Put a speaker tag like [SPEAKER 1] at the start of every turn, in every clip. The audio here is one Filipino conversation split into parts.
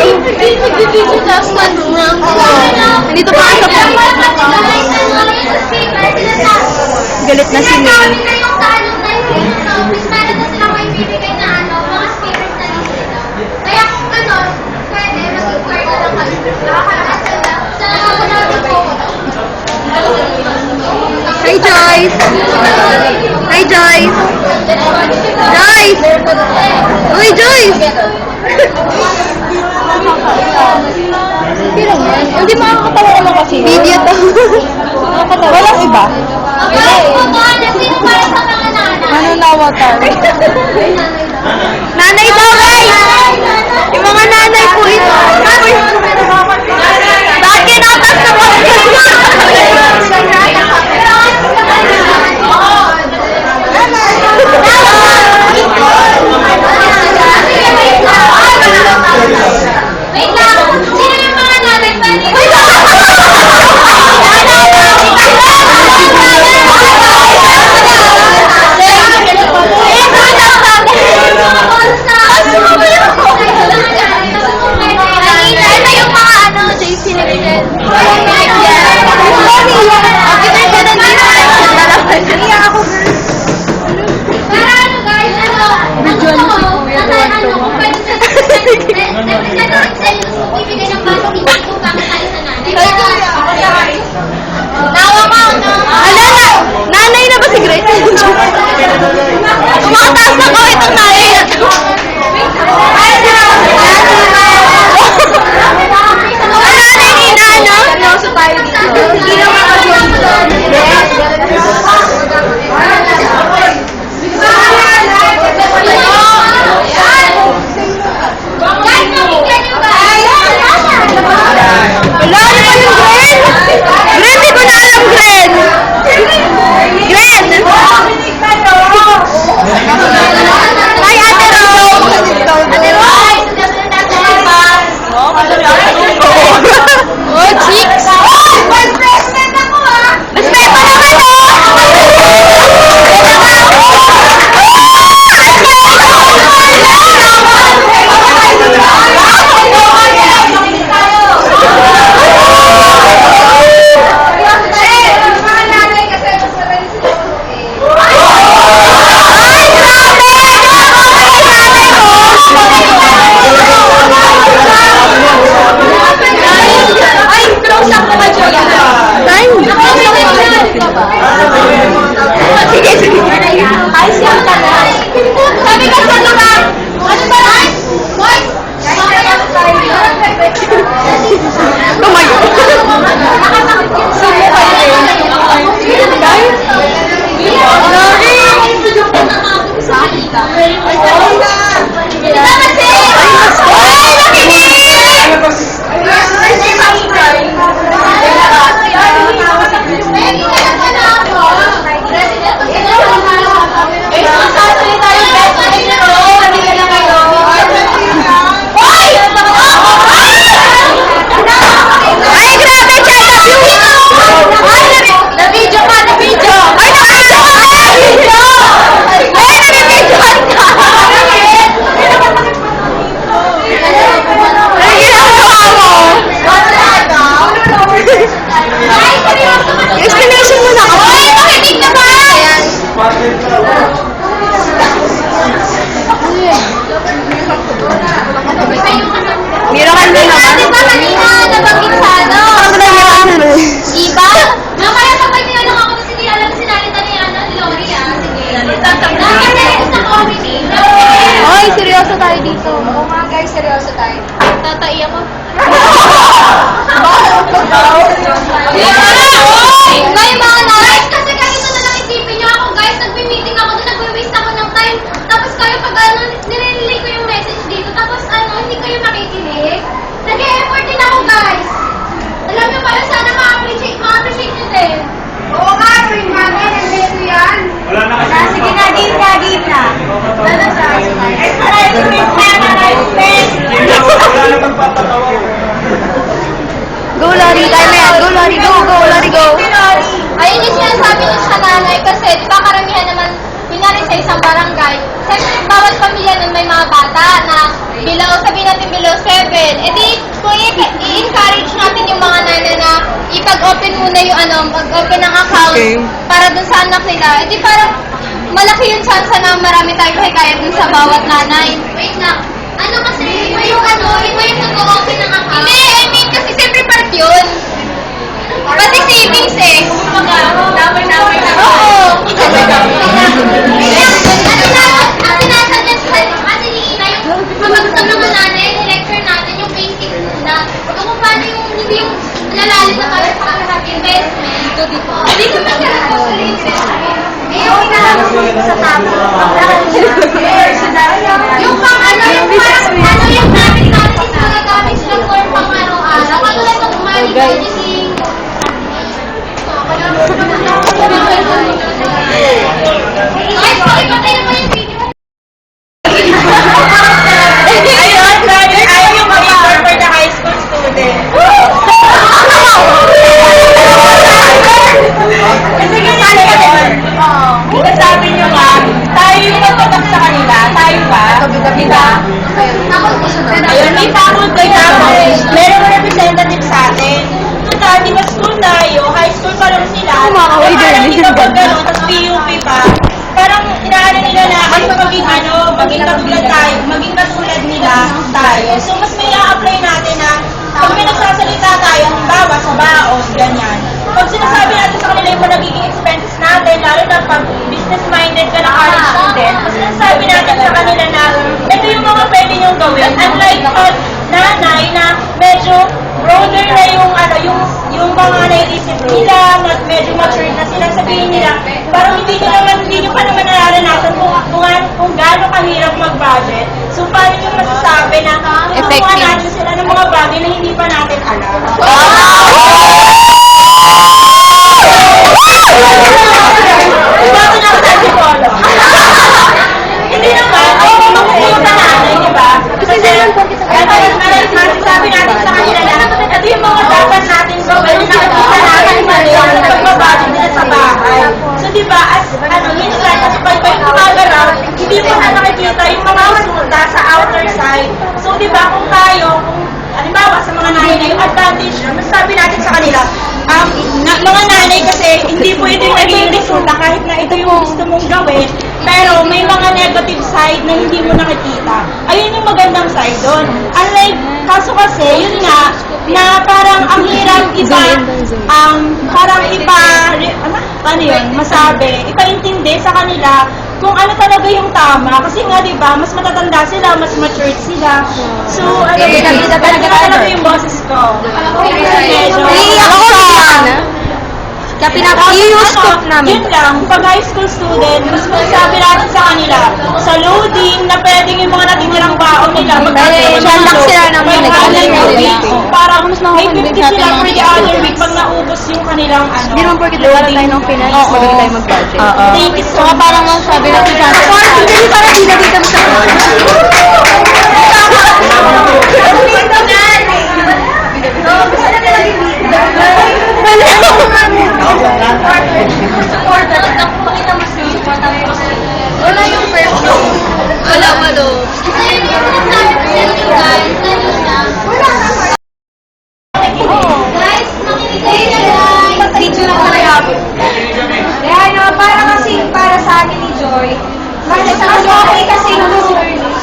[SPEAKER 1] Nandito pa sa galit na si May.
[SPEAKER 2] Kaya kung ano, pwede mag-inquire na lang kami.
[SPEAKER 1] Hi, Joyce! Hi, Joyce! Joyce! Uy, Joyce! Hindi makakatawa ko lang kasi. Video to. Walang iba.
[SPEAKER 2] Sino para sa mga nanay?
[SPEAKER 1] Mananawatar. Nanay daw, guys! Yung mga nanay po ito. Bakit kinatas na po?
[SPEAKER 2] Wait lang! Sino yung mga nanay?
[SPEAKER 1] Nanay na ba si Grace? Tumataas na ko itong nanay na to. Nanay ni Nana? Seryoso tayo dito. Hindi naman ako Go, Lori. Kaya na yan. Go, Lori. Go, go, Lori, go.
[SPEAKER 2] Ayun yung sinasabi niya sa nanay kasi di ba karamihan naman, kunyari sa isang barangay, siyempre bawat pamilya nun may mga bata na sabihin natin below 7. E di, kung i-encourage natin yung mga nanay na ipag-open muna yung mag-open ng account para dun sa anak nila. E di parang malaki yung chance na marami tayong hikayat dun sa bawat nanay. Wait lang. Ano kasi, iba yung nag-open ng account? Hindi, I mean, kasi siyempre part yun. Pati savings eh. Damay-damay na. Oo. Ang sinasuggest kasi ni Ina, yung pag-gusto ng mga nanay, lecture natin yung basics na kung paano yung hindi yung lalalim na para sa investment. Dito na siya sa investment. Yung inahanap mo sa tama. Yung pang yung parang yung namin natin is magagamit sila for pang araw-araw. Katulad ng money budgeting. Guys, pakipatay naman yung video.
[SPEAKER 3] Ayaw yung mag-ibar for the high school student. Kasi sabi nyo nga, tayo yung nagpatak sa kanila, tayo ba? Diba? Ayun, may faculty tapos, merong representative sa atin. Total, di ba school tayo, high school pa lang sila, parang hindi kapag gano'n, tapos PUP pa, parang inaano nila na ano maging katulad tayo, maging katulad nila tayo. So, mas may a-apply natin na pag may nagsasalita tayo, halimbawa sa baon, ganyan. Pag sinasabi natin sa kanila yung mga nagiging expenses natin, lalo na pag business-minded ka na college student, mas sinasabi natin sa kanila na ito yung mga pwede niyong gawin. Unlike nanay na medyo broader na yung mga naisip nila, medyo mature na sila, sabihin nila, parang hindi nyo pa naman nararanasan kung gaano kahirap mag-budget. So, paano nyo masasabi na kumuha natin sila ng mga bagay na hindi pa natin alam? Hindi naman, makukuha na nanay, di ba? Kasi sabi natin sa kanila na ito yung mga dapat natin gawin na nakikita natin sa pagbabudget nila sa bahay. So, di ba, minsan, kasi pag gumagalaw, hindi mo na nakikita yung mga resulta sa outer side. So, di ba, kung tayo, halimbawa sa mga nanay na yung advantage na, masasabi natin sa kanila, mga nanay kasi hindi pwede yung naging resulta kahit na ito yung gusto mong gawin, pero may mga negative side na hindi mo nakikita. Ayun yung magandang side doon. Unlike, kaso kasi, yun nga, na parang ang hirap masabi, ipaintindi sa kanila kung ano talaga yung tama. Kasi nga, di ba, mas matatanda sila, mas matured sila. So, talaga yung boses ko.
[SPEAKER 1] Kaya pinaka-i-scope namin.
[SPEAKER 3] Yun lang, pag high school student, mas masasabi natin sa kanila, sa loading, na pwedeng yung mga natitirang baon nila,
[SPEAKER 1] Shalak sila ng mga
[SPEAKER 3] nag-week. Parang may 50 sila for the other week pag naubos yung kanilang
[SPEAKER 1] Hindi naman porkit wala tayo ng finance, magaling tayo mag-budget.
[SPEAKER 3] Thank you so
[SPEAKER 1] Saka parang ang sabi na si Jana, hindi parang hindi na dito sa
[SPEAKER 2] Wala yung first wala malo. Kasi yung sinasabi ko sa inyo guys, guys, makinig na guys.
[SPEAKER 1] Video lang pala yapon. Kaya parang kasi para sa akin ni Joy, mas okay kasi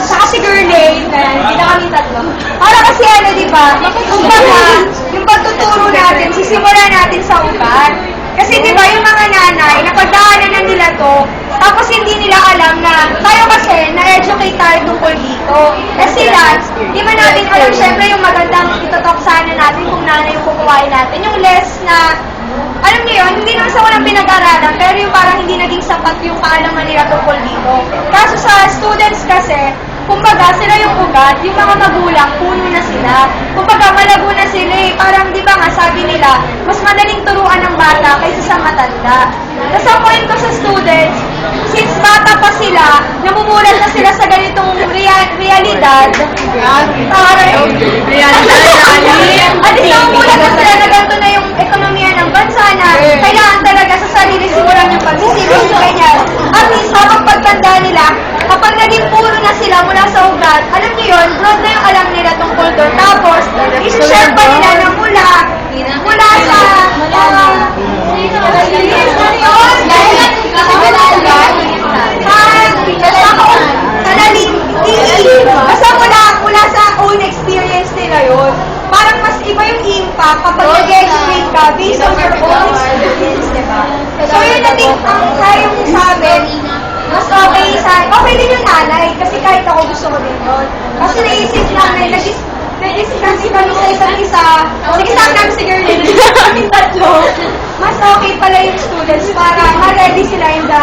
[SPEAKER 1] sa kasi girlie, hindi na kami tatlo. Para kasi di ba, kumbaga, yung pagtuturo natin, sisimulan natin sa ugat. Kasi di ba yung mga nanay, napagdaanan na nila to, tapos hindi nila alam na tayo kasi na-educate tayo tungkol dito. Kasi sila, di ba natin alam, syempre yung magandang itutok sana natin kung nanay yung kukuhain natin. Yung less na, alam niyo yun, hindi naman sa walang pinag-aralan, pero yung parang hindi naging sapat yung kaalaman nila tungkol dito. Kaso sa students kasi, kumbaga, sila yung ugat, yung mga magulang, puno na sila. Kumbaga, malago na sila eh. Parang, di ba nga, sabi nila, mas madaling turuan ng bata kaysa sa matanda. Tapos ang point ko sa students, since bata pa sila, namumulat na sila sa ganitong realidad. At namumulat na sila na ganito na yung ekonomiya ng bansa na kailangan talaga sa sarili simulan yung pagsisipin, ganyan. At promise, habang pagtanda nila, kapag naging puro na sila mula sa ugat, alam niyo yun, broad na yung alam nila tungkol doon. Tapos, isi-share pa nila na mula sa basta mula sa own experience nila yun. Parang mas iba yung impact kapag nag-explain ka based on your own experience, di ba? So yun na din ang kaya mo sabi, mas okay okay din yung nanay, kasi kahit ako gusto ko din yun. Kasi naisip namin, nag-discuss kami sa isa't isa, nag-isang namin si girl, kami tatlo, mas okay pala yung students para ma-ready sila in the